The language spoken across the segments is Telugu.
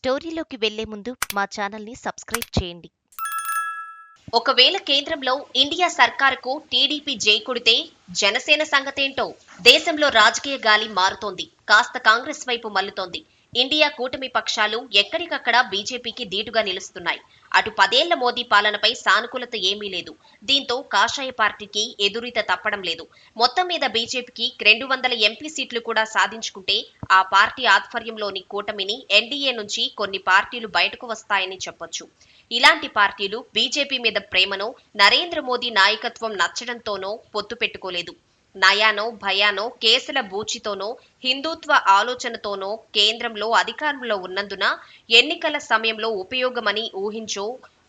స్టోరీలోకి వెళ్లే ముందు మా ఛానల్ని సబ్స్క్రైబ్ చేయండి. ఒకవేళ కేంద్రంలో ఇండియా సర్కారుకు టీడీపీ జై కొడితే జనసేన సంగతేంటో? దేశంలో రాజకీయ గాలి మారుతోంది. కాస్త కాంగ్రెస్ వైపు మల్లుతోంది. ఇండియా కూటమి పక్షాలు ఎక్కడికక్కడ బీజేపీకి ధీటుగా నిలుస్తున్నాయి. అటు 10 ఏళ్ల మోదీ పాలనపై సానుకూలత ఏమీ లేదు. దీంతో కాషాయ పార్టీకి ఎదురీత తప్పడం లేదు. మొత్తం మీద బీజేపీకి 200 ఎంపీ సీట్లు కూడా సాధించుకుంటే ఆ పార్టీ ఆధ్వర్యంలోని కూటమిని ఎన్డీఏ నుంచి కొన్ని పార్టీలు బయటకు వస్తాయని చెప్పొచ్చు. ఇలాంటి పార్టీలు బీజేపీ మీద ప్రేమనో, నరేంద్ర మోదీ నాయకత్వం నచ్చడంతోనో పొత్తు పెట్టుకోలేదు. నయానో భయానో, కేసుల బూచితోనో, హిందూత్వ ఆలోచనతోనో కేంద్రంలో అధికారంలో ఉన్నందున ఎన్నికల సమయంలో ఉపయోగమని ఊహించో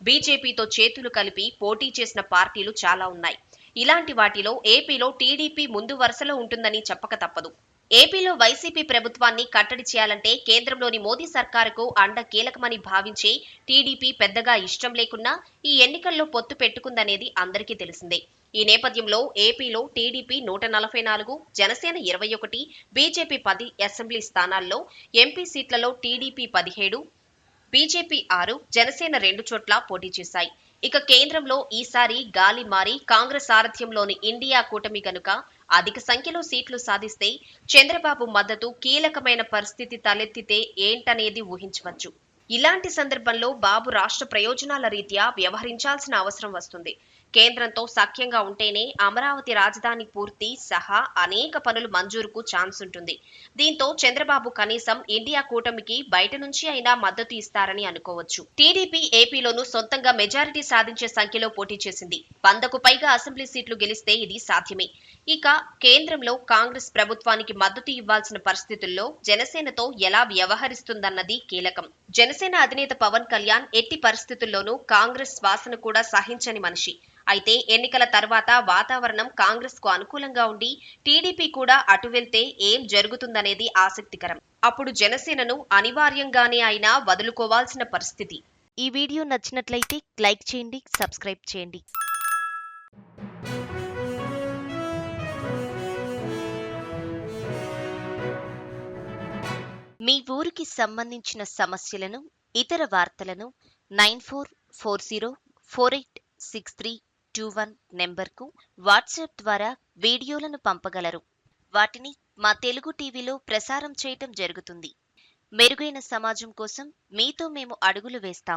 బీజేపీతో చేతులు కలిపి పోటీ చేసిన పార్టీలు చాలా ఉన్నాయి. ఇలాంటి వాటిలో ఏపీలో టీడీపీ ముందు వరుసలో ఉంటుందని చెప్పక తప్పదు. ఏపీలో వైసీపీ ప్రభుత్వాన్ని కట్టడి చేయాలంటే కేంద్రంలోని మోదీ సర్కారుకు అండ కీలకమని భావించే టీడీపీ పెద్దగా ఇష్టం లేకున్నా ఈ ఎన్నికల్లో పొత్తు పెట్టుకుందనేది అందరికీ తెలిసిందే. ఈ నేపథ్యంలో ఏపీలో టీడీపీ 144, జనసేన 21, బీజేపీ 10 అసెంబ్లీ స్థానాల్లో, ఎంపీ సీట్లలో టీడీపీ 17, బీజేపీ 6, జనసేన 2 చోట్ల పోటీ చేశాయి. ఇక కేంద్రంలో ఈసారి గాలి మారి కాంగ్రెస్ సారథ్యంలోని ఇండియా కూటమి గనుక అధిక సంఖ్యలో సీట్లు సాధిస్తే చంద్రబాబు మద్దతు కీలకమైన పరిస్థితి తలెత్తితే ఏంటనేది ఊహించవచ్చు. ఇలాంటి సందర్భంలో బాబు రాష్ట్ర ప్రయోజనాల రీత్యా వ్యవహరించాల్సిన అవసరం వస్తుంది. కేంద్రంతో సఖ్యంగా ఉంటేనే అమరావతి రాజధాని పూర్తి సహా అనేక పనులు మంజూరుకు ఛాన్స్ ఉంటుంది. దీంతో చంద్రబాబు కనీసం ఇండియా కూటమికి బయట నుంచి అయినా మద్దతు ఇస్తారని అనుకోవచ్చు. టీడీపీ ఏపీలోనూ సొంతంగా మెజారిటీ సాధించే సంఖ్యలో పోటీ చేసింది. 100కు పైగా అసెంబ్లీ సీట్లు గెలిస్తే ఇది సాధ్యమే. ఇక కేంద్రంలో కాంగ్రెస్ ప్రభుత్వానికి మద్దతు ఇవ్వాల్సిన పరిస్థితుల్లో జనసేనతో ఎలా వ్యవహరిస్తుందన్నది కీలకం. జనసేన అధినేత పవన్ కళ్యాణ్ ఎట్టి పరిస్థితుల్లోనూ కాంగ్రెస్ వాసన కూడా సహించని మనిషి. అయితే ఎన్నికల తర్వాత వాతావరణం కాంగ్రెస్ కు అనుకూలంగా ఉండి టీడీపీ కూడా అటు వెళ్తే ఏం జరుగుతుందనేది ఆసక్తికరం. అప్పుడు జనసేనను అనివార్యంగానే అయినా వదులుకోవాల్సిన పరిస్థితి. ఈ వీడియో నచ్చినట్లయితే లైక్ చేయండి, సబ్స్క్రైబ్ చేయండి. మీ ఊరికి సంబంధించిన సమస్యలను, ఇతర వార్తలను 9440486321 నెంబర్కు వాట్సాప్ ద్వారా వీడియోలను పంపగలరు. వాటిని మా తెలుగు టీవీలో ప్రసారం చేయటం జరుగుతుంది. మెరుగైన సమాజం కోసం మీతో మేము అడుగులు వేస్తాం.